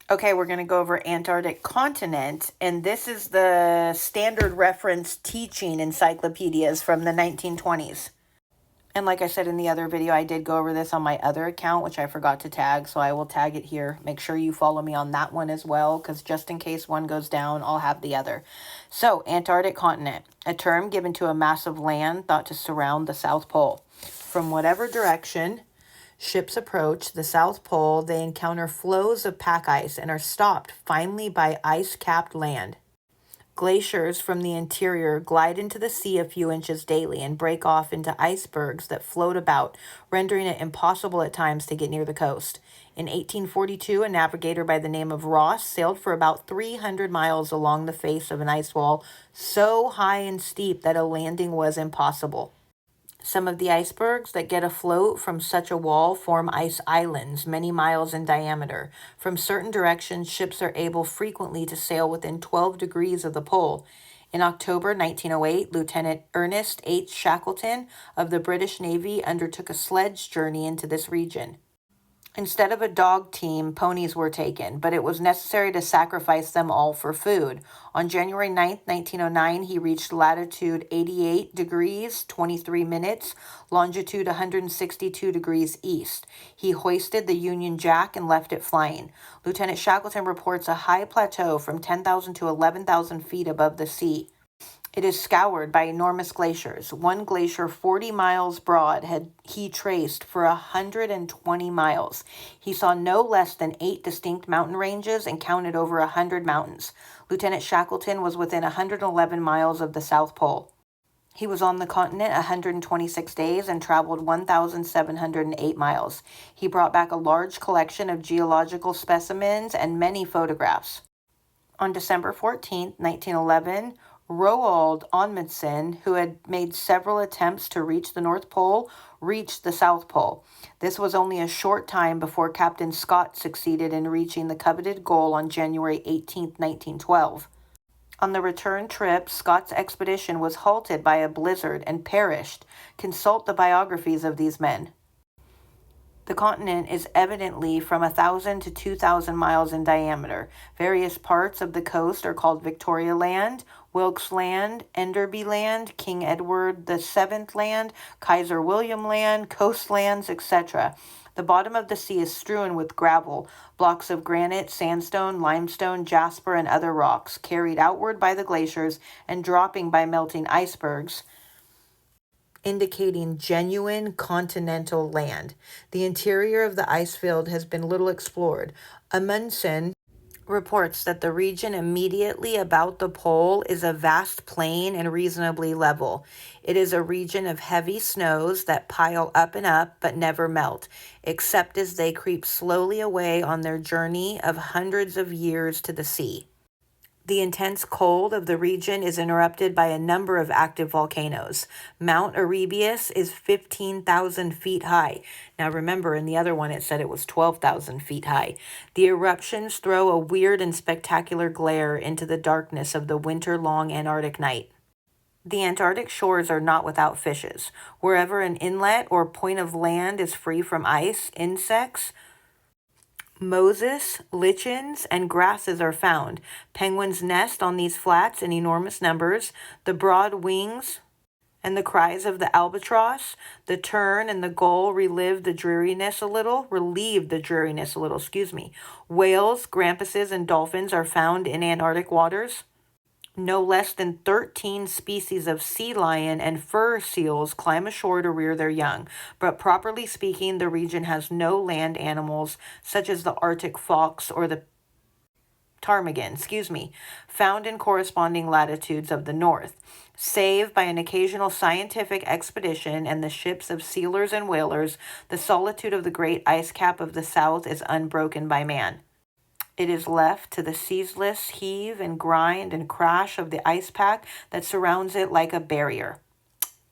Okay, we're going to go over Antarctic continent, and this is the standard reference teaching encyclopedias from the 1920s. And like I said in the other video, I did go over this on my other account, which I forgot to tag, so I will tag it here. Make sure you follow me on that one as well, because just in case one goes down, I'll have the other. So, Antarctic continent, a term given to a mass of land thought to surround the South Pole. From whatever direction ships approach the South Pole, they encounter floes of pack ice and are stopped finally by ice-capped land. Glaciers from the interior glide into the sea a few inches daily and break off into icebergs that float about, rendering it impossible at times to get near the coast. In 1842, a navigator by the name of Ross sailed for about 300 miles along the face of an ice wall so high and steep that a landing was impossible. Some of the icebergs that get afloat from such a wall form ice islands many miles in diameter. From certain directions, ships are able frequently to sail within 12 degrees of the pole. In October 1908, Lieutenant Ernest H. Shackleton of the British Navy undertook a sledge journey into this region. Instead of a dog team, ponies were taken, but it was necessary to sacrifice them all for food. On January 9, 1909, he reached latitude 88 degrees 23 minutes, longitude 162 degrees east. He hoisted the Union Jack and left it flying. Lieutenant Shackleton reports a high plateau from 10,000 to 11,000 feet above the sea. It is scoured by enormous glaciers. One glacier 40 miles broad had he traced for 120 miles. He saw no less than 8 distinct mountain ranges and counted over 100 mountains. Lieutenant Shackleton was within 111 miles of the South Pole. He was on the continent 126 days and traveled 1,708 miles. He brought back a large collection of geological specimens and many photographs. On December 14, 1911, Roald Amundsen, who had made several attempts to reach the North Pole, reached the South Pole. This was only a short time before Captain Scott succeeded in reaching the coveted goal on January 18, 1912. On the return trip, Scott's expedition was halted by a blizzard and perished. Consult the biographies of these men. The continent is evidently from 1,000 to 2,000 miles in diameter. Various parts of the coast are called Victoria Land, Wilkes Land, Enderby Land, King Edward VII Land, Kaiser William Land, coastlands, etc. The bottom of the sea is strewn with gravel, blocks of granite, sandstone, limestone, jasper, and other rocks, carried outward by the glaciers and dropping by melting icebergs, indicating genuine continental land. The interior of the ice field has been little explored. Amundsen reports that the region immediately about the pole is a vast plain and reasonably level. It is a region of heavy snows that pile up and up but never melt, except as they creep slowly away on their journey of hundreds of years to the sea. The intense cold of the region is interrupted by a number of active volcanoes. Mount Erebus is 15,000 feet high. Now remember, in the other one it said it was 12,000 feet high. The eruptions throw a weird and spectacular glare into the darkness of the winter-long Antarctic night. The Antarctic shores are not without fishes. Wherever an inlet or point of land is free from ice, insects, mosses, lichens, and grasses are found. Penguins nest on these flats in enormous numbers. The broad wings and the cries of the albatross, the tern, and the gull relieve the dreariness a little. Whales, grampuses, and dolphins are found in Antarctic waters. No less than 13 species of sea lion and fur seals climb ashore to rear their young, but properly speaking, the region has no land animals such as the Arctic fox or the ptarmigan, found in corresponding latitudes of the north. Save by an occasional scientific expedition and the ships of sealers and whalers, the solitude of the great ice cap of the south is unbroken by man. It is left to the ceaseless heave and grind and crash of the ice pack that surrounds it like a barrier.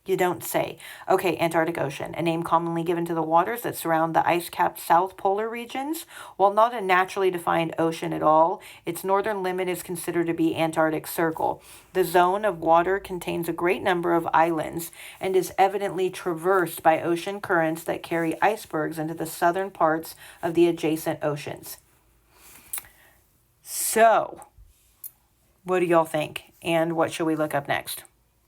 You don't say. Okay, Antarctic Ocean, a name commonly given to the waters that surround the ice-capped south polar regions. While not a naturally defined ocean at all, its northern limit is considered to be Antarctic Circle. The zone of water contains a great number of islands and is evidently traversed by ocean currents that carry icebergs into the southern parts of the adjacent oceans. So, what do y'all think? And what should we look up next?